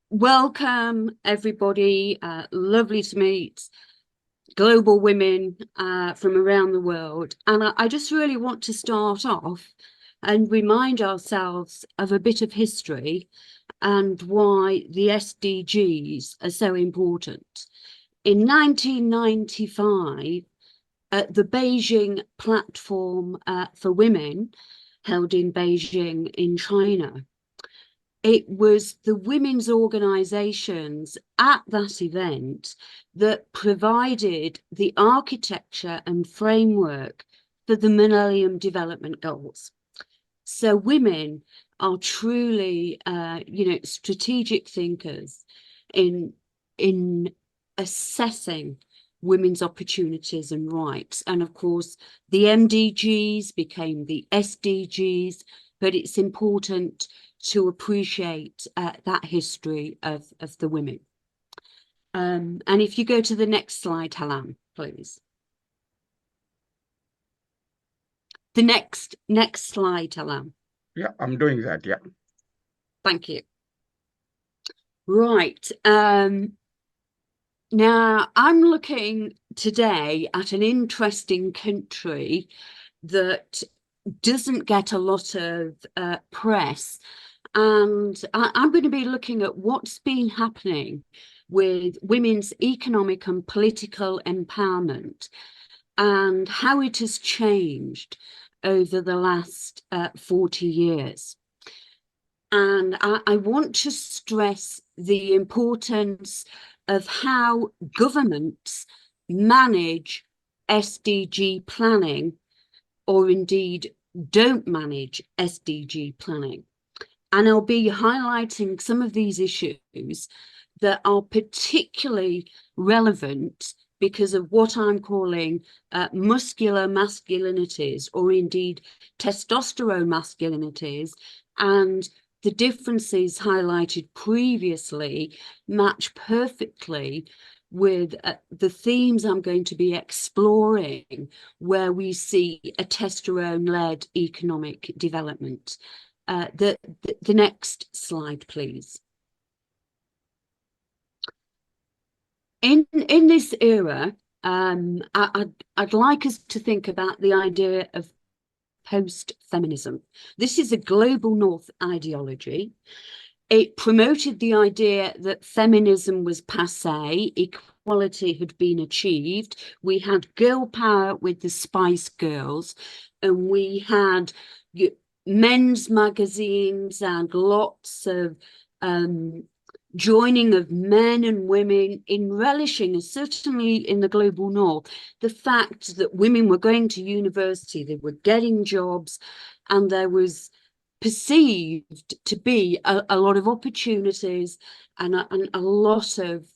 Welcome, everybody. Lovely to meet global women from around the world. And I just really want to start off and remind ourselves of a bit of history and why the SDGs are so important. In 1995, at the Beijing Platform for Women, held in Beijing in China, it was the women's organisations at that event that provided the architecture and framework for the Millennium Development Goals. So women are truly, strategic thinkers in assessing women's opportunities and rights. And of course, the MDGs became the SDGs, but it's important to appreciate that history of the women. And if you go to the next slide, Helen, please. The next slide, Helen. Yeah, I'm doing that, yeah. Thank you. Right. Now, I'm looking today at an interesting country that doesn't get a lot of press. And I'm going to be looking at what's been happening with women's economic and political empowerment and how it has changed over the last 40 years. And I want to stress the importance of how governments manage SDG planning, or indeed don't manage SDG planning. And I'll be highlighting some of these issues that are particularly relevant because of what I'm calling muscular masculinities, or indeed testosterone masculinities, and the differences highlighted previously match perfectly with the themes I'm going to be exploring, where we see a testosterone-led economic development. The next slide, please. In this era, I'd like us to think about the idea of post-feminism. This is a global north ideology. It promoted the idea that feminism was passé, equality had been achieved. We had girl power with the Spice Girls, and we had men's magazines and lots of joining of men and women in relishing, and certainly in the global north, the fact that women were going to university, they were getting jobs, and there was perceived to be a lot of opportunities and a lot of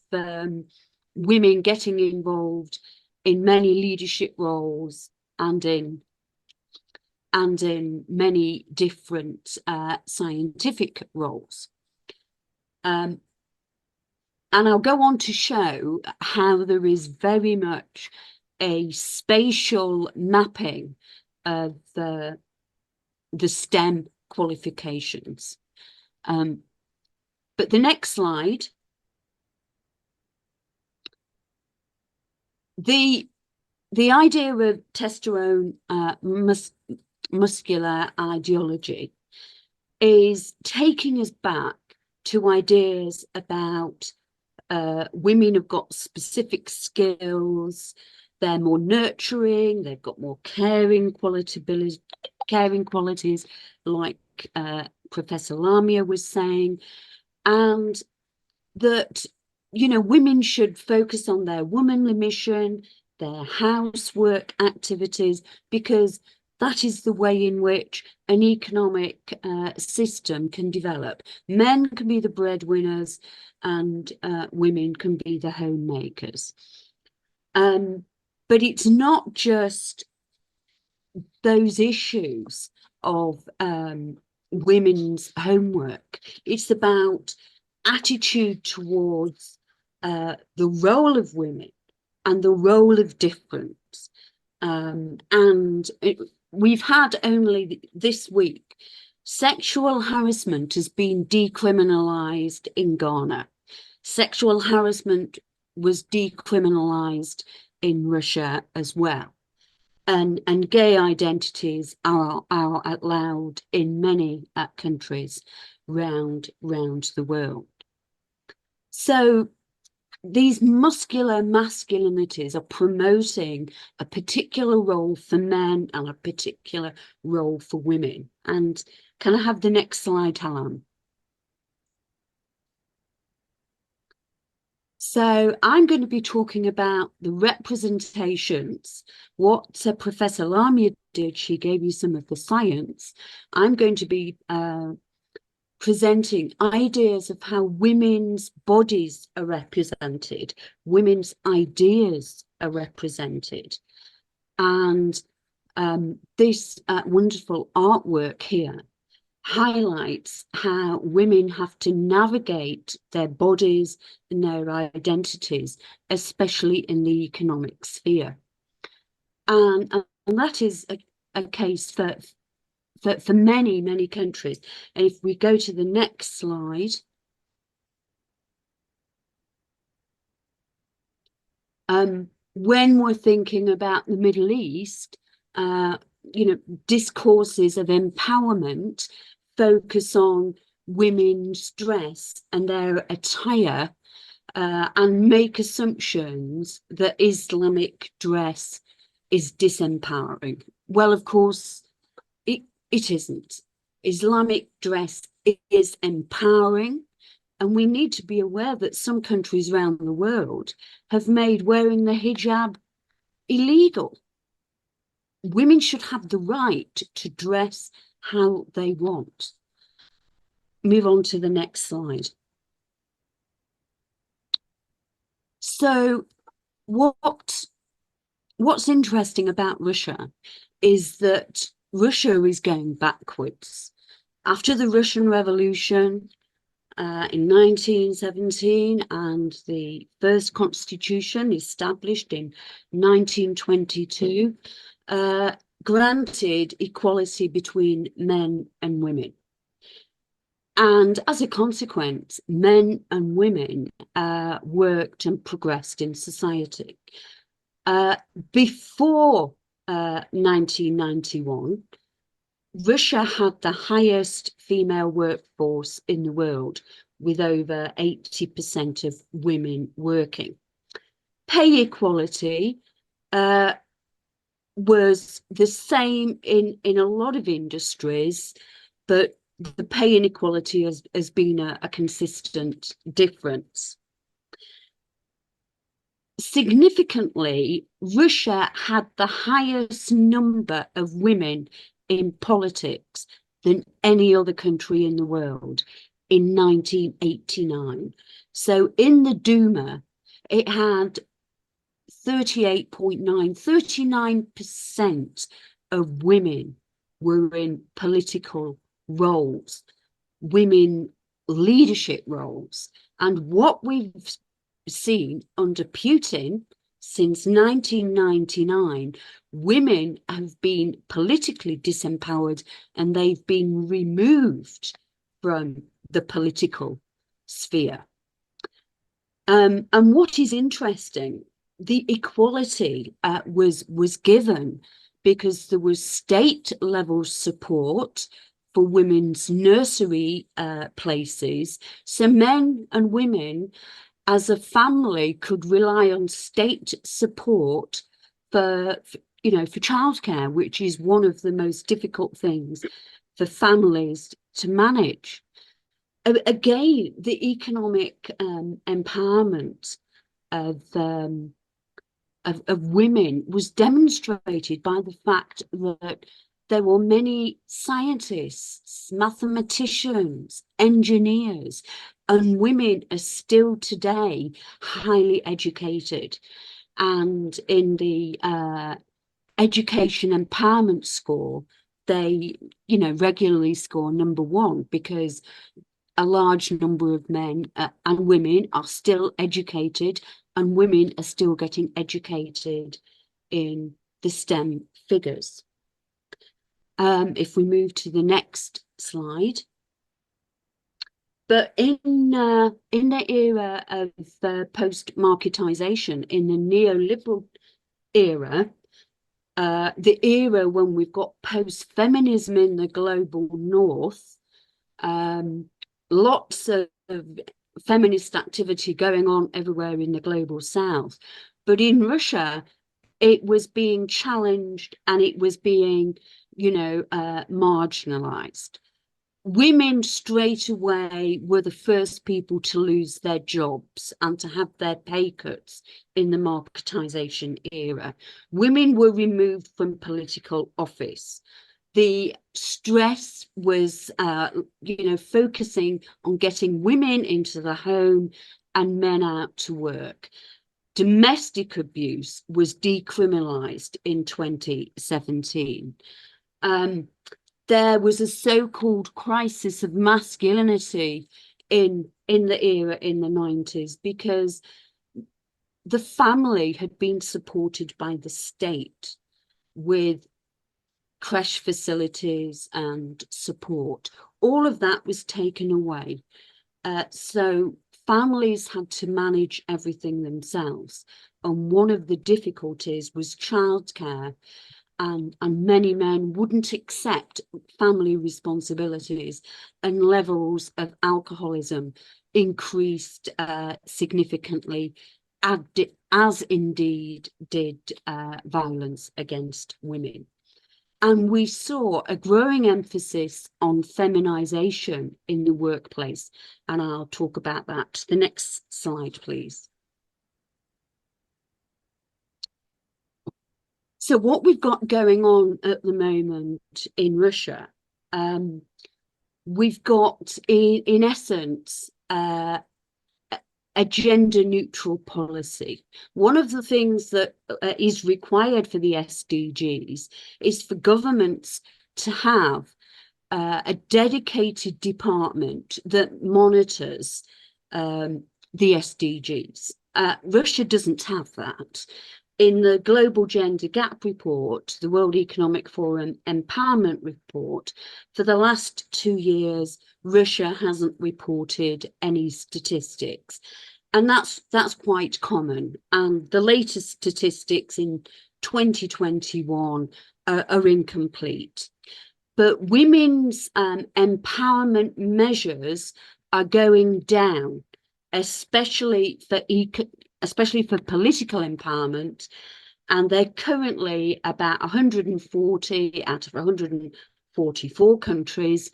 women getting involved in many leadership roles and in many different scientific roles. And I'll go on to show how there is very much a spatial mapping of the STEM qualifications. But the next slide, the idea of testosterone muscular ideology is taking us back to ideas about women have got specific skills, they're more nurturing, they've got more caring qualities, like Professor Lamia was saying, and that, you know, women should focus on their womanly mission, their housework activities, because that is the way in which an economic system can develop. Men can be the breadwinners and women can be the homemakers. But it's not just those issues of women's homework. It's about attitude towards the role of women and the role of difference. we've had only this week, sexual harassment has been decriminalized in Ghana. Sexual harassment was decriminalized in Russia as well. And gay identities are allowed in many countries round the world. So these muscular masculinities are promoting a particular role for men and a particular role for women. And can I have the next slide, Helen? So I'm going to be talking about the representations, what Professor Lamia did. She gave you some of the science. I'm going to be presenting ideas of how women's bodies are represented, women's ideas are represented. And this wonderful artwork here highlights how women have to navigate their bodies and their identities, especially in the economic sphere. And that is a case for many, many countries. And if we go to the next slide, when we're thinking about the Middle East, discourses of empowerment focus on women's dress and their attire and make assumptions that Islamic dress is disempowering. Well, of course, it isn't. Islamic dress is empowering, and we need to be aware that some countries around the world have made wearing the hijab illegal. Women should have the right to dress how they want. Move on to the next slide. So what's interesting about Russia is that Russia is going backwards. After the Russian Revolution in 1917 and the first constitution established in 1922, granted equality between men and women. And as a consequence, men and women worked and progressed in society. Before 1991, Russia had the highest female workforce in the world, with over 80% of women working. Pay equality was the same in a lot of industries, but the pay inequality has been a consistent difference. Significantly, Russia had the highest number of women in politics than any other country in the world in 1989. So in the Duma, it had 39% of women were in political roles, women leadership roles. And what we've seen under Putin since 1999, women have been politically disempowered and they've been removed from the political sphere. And what is interesting, the equality was given because there was state level support for women's nursery places. So men and women as a family could rely on state support for childcare, which is one of the most difficult things for families to manage. Again, the economic empowerment of women was demonstrated by the fact that there were many scientists, mathematicians, engineers, and women are still today highly educated. And in the education empowerment score, they, regularly score #1 because a large number of men and women are still educated, and women are still getting educated in the STEM figures. If we move to the next slide. But in the era of post-marketization, in the neoliberal era, the era when we've got post-feminism in the global north, lots of feminist activity going on everywhere in the global south. But in Russia, it was being challenged and it was being, marginalized. Women straight away were the first people to lose their jobs and to have their pay cuts in the marketization era. Women were removed from political office. The stress was, focusing on getting women into the home and men out to work. Domestic abuse was decriminalized in 2017. There was a so-called crisis of masculinity in the era in the 90s because the family had been supported by the state with creche facilities and support. All of that was taken away. So families had to manage everything themselves. And one of the difficulties was childcare. And many men wouldn't accept family responsibilities, and levels of alcoholism increased significantly, as indeed did violence against women. And we saw a growing emphasis on feminization in the workplace, and I'll talk about that. The next slide, please. So what we've got going on at the moment in Russia, we've got, in essence, a gender neutral policy. One of the things that is required for the SDGs is for governments to have a dedicated department that monitors the SDGs. Russia doesn't have that. In the Global Gender Gap Report, the World Economic Forum Empowerment Report, for the last 2 years, Russia hasn't reported any statistics. And that's quite common. And the latest statistics in 2021 are incomplete. But women's empowerment measures are going down, especially for political empowerment, and they're currently about 140 out of 144 countries,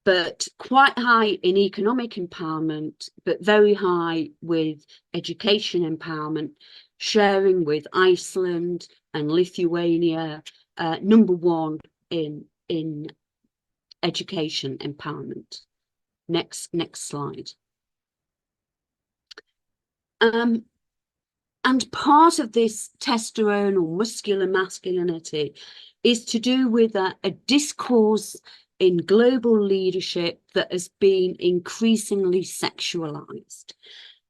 but quite high in economic empowerment, but very high with education empowerment, sharing with Iceland and Lithuania, number one in education empowerment. Next slide. And part of this testosterone or muscular masculinity is to do with a discourse in global leadership that has been increasingly sexualized.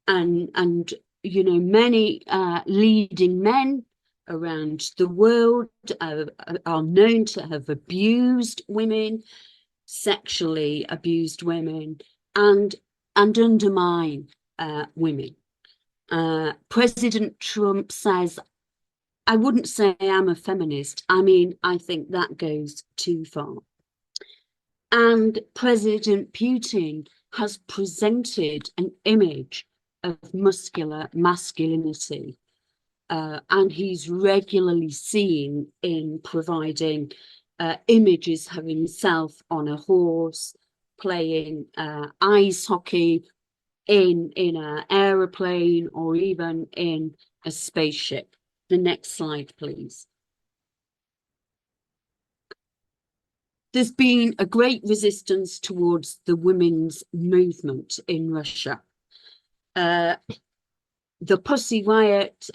And many leading men around the world are known to have abused women, sexually abused women, and undermine women. President Trump says, I wouldn't say I'm a feminist. I mean, I think that goes too far. And President Putin has presented an image of muscular masculinity, and he's regularly seen in providing images of himself on a horse, playing ice hockey, in an aeroplane, or even in a spaceship. The next slide, please. There's been a great resistance towards the women's movement in Russia. The Pussy Riot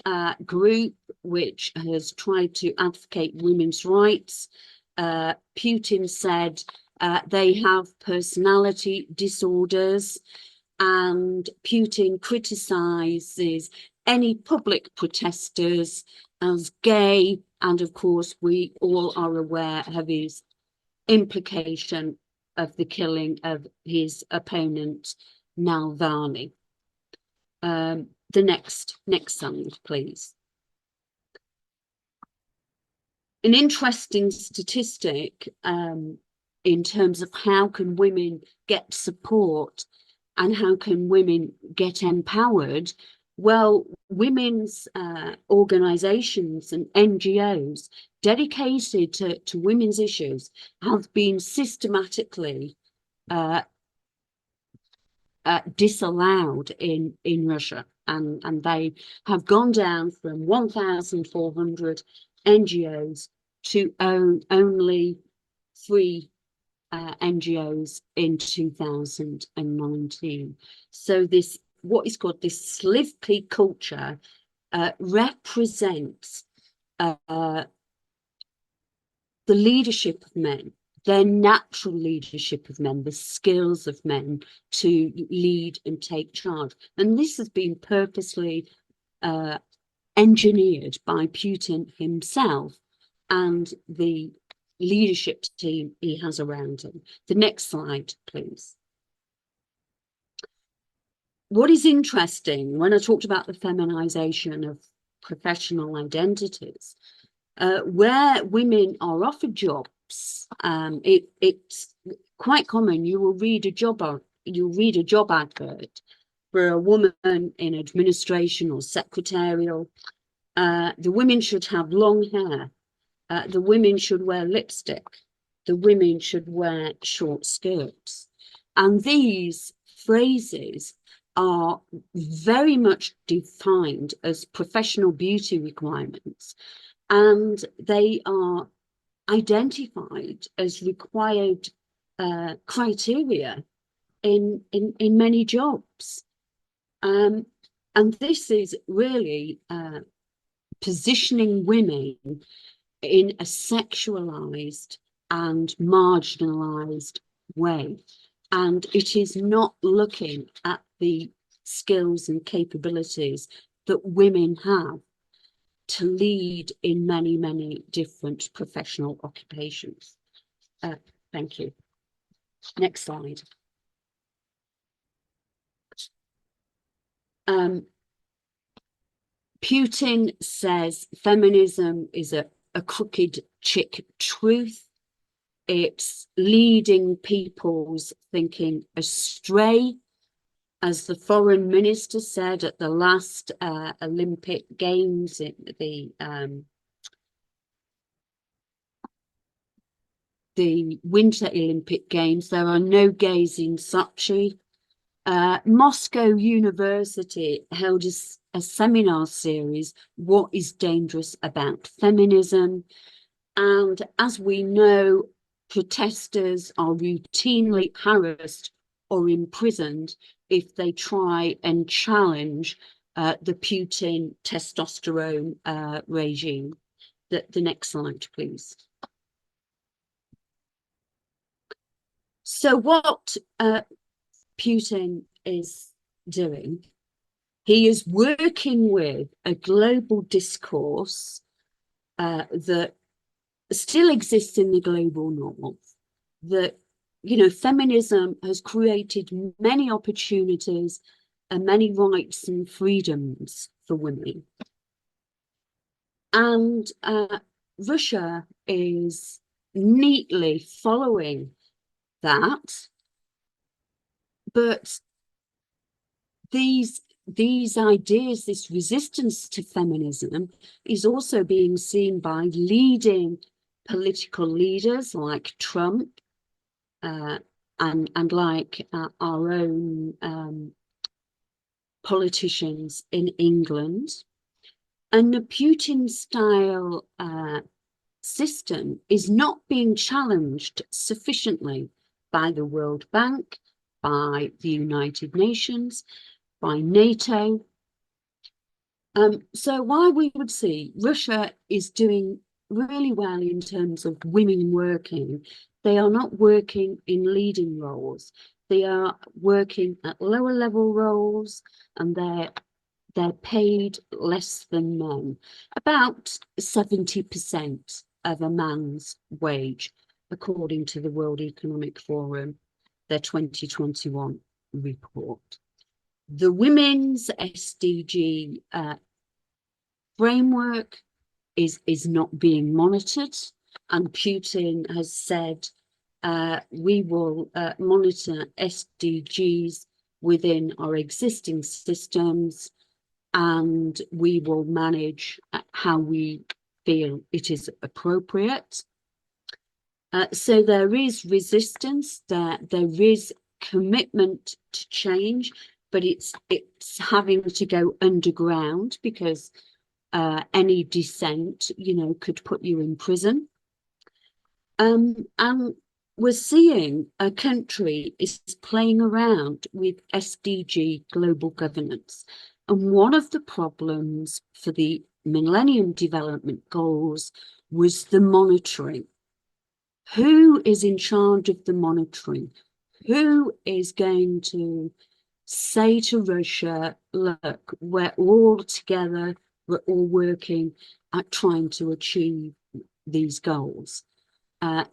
group, which has tried to advocate women's rights, Putin said they have personality disorders, and Putin criticizes any public protesters as gay, and of course we all are aware of his implication of the killing of his opponent, Navalny. The next slide, please. An interesting statistic in terms of how can women get support and how can women get empowered. Well, women's organizations and NGOs dedicated to women's issues have been systematically disallowed in Russia, and they have gone down from 1,400 NGOs to only 3 NGOs in 2019. So this, what is called this slivky culture, represents the leadership of men, their natural leadership of men, the skills of men to lead and take charge. And this has been purposely engineered by Putin himself and the leadership team he has around him. The next slide, please. What is interesting, when I talked about the feminization of professional identities, where women are offered jobs, it's quite common. You will read a job advert for a woman in administration or secretarial. The women should have long hair. The women should wear lipstick. The women should wear short skirts. And these phrases are very much defined as professional beauty requirements, and they are identified as required criteria in many jobs. And this is really positioning women in a sexualized and marginalized way. And it is not looking at the skills and capabilities that women have to lead in many, many different professional occupations. Thank you. Next slide. Putin says feminism is a crooked chick truth. It's leading people's thinking astray. As the foreign minister said at the last Olympic Games, the Winter Olympic Games, there are no gays in Sochi. Moscow University held a seminar series, What is Dangerous About Feminism? And as we know, protesters are routinely harassed or imprisoned if they try and challenge the Putin testosterone regime. The next slide, please. So what Putin is doing, he is working with a global discourse that still exists in the global north, that, you know, feminism has created many opportunities and many rights and freedoms for women. And Russia is neatly following that. But these ideas, this resistance to feminism, is also being seen by leading political leaders like Trump and like our own politicians in England. And the Putin-style system is not being challenged sufficiently by the World Bank, by the United Nations, by NATO. So while we would see Russia is doing really well in terms of women working, they are not working in leading roles. They are working at lower level roles, and they're paid less than men, about 70% of a man's wage. according to the World Economic Forum, their 2021 report. The Women's SDG framework is not being monitored, and Putin has said we will monitor SDGs within our existing systems, and we will manage how we feel it is appropriate. So there is resistance, there is commitment to change, but it's having to go underground, because any dissent, could put you in prison. And we're seeing a country is playing around with SDG global governance. And one of the problems for the Millennium Development Goals was the monitoring. Who is in charge of the monitoring? Who is going to say to Russia, look, we're all together, we're all working at trying to achieve these goals?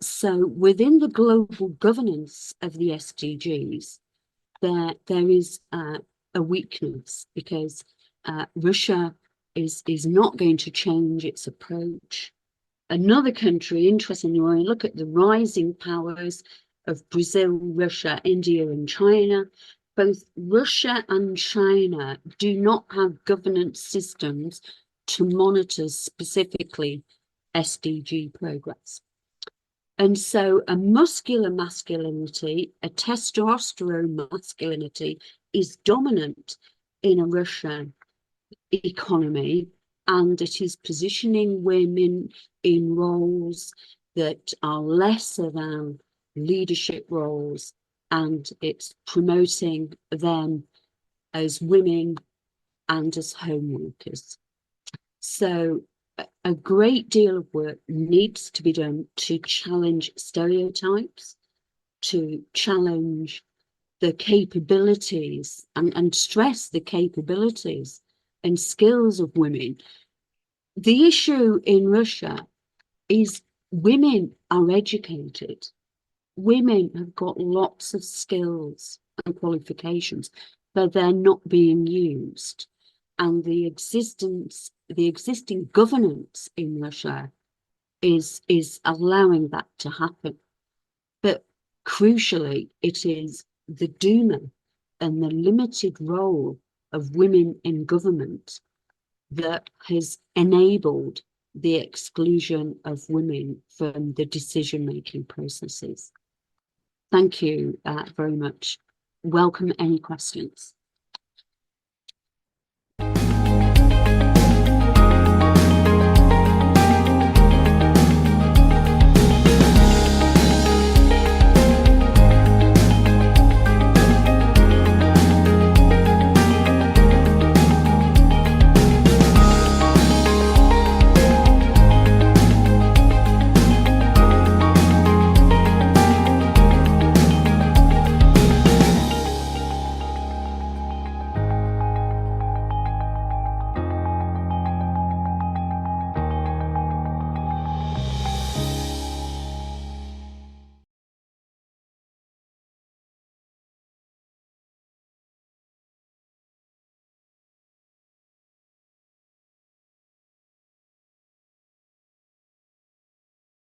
So within the global governance of the SDGs, there is a weakness, because Russia is not going to change its approach. Another country, interestingly, when we look at the rising powers of Brazil, Russia, India, and China, both Russia and China do not have governance systems to monitor specifically SDG progress. And so a muscular masculinity, a testosterone masculinity, is dominant in a Russian economy, and it is positioning women in roles that are lesser than leadership roles, and it's promoting them as women and as home workers. So a great deal of work needs to be done to challenge stereotypes, to challenge the capabilities and stress the capabilities and skills of women. The issue in Russia is women are educated. Women have got lots of skills and qualifications, but they're not being used. And the existing governance in Russia is allowing that to happen. But crucially, it is the Duma and the limited role of women in government that has enabled the exclusion of women from the decision-making processes. Thank you very much. Welcome any questions.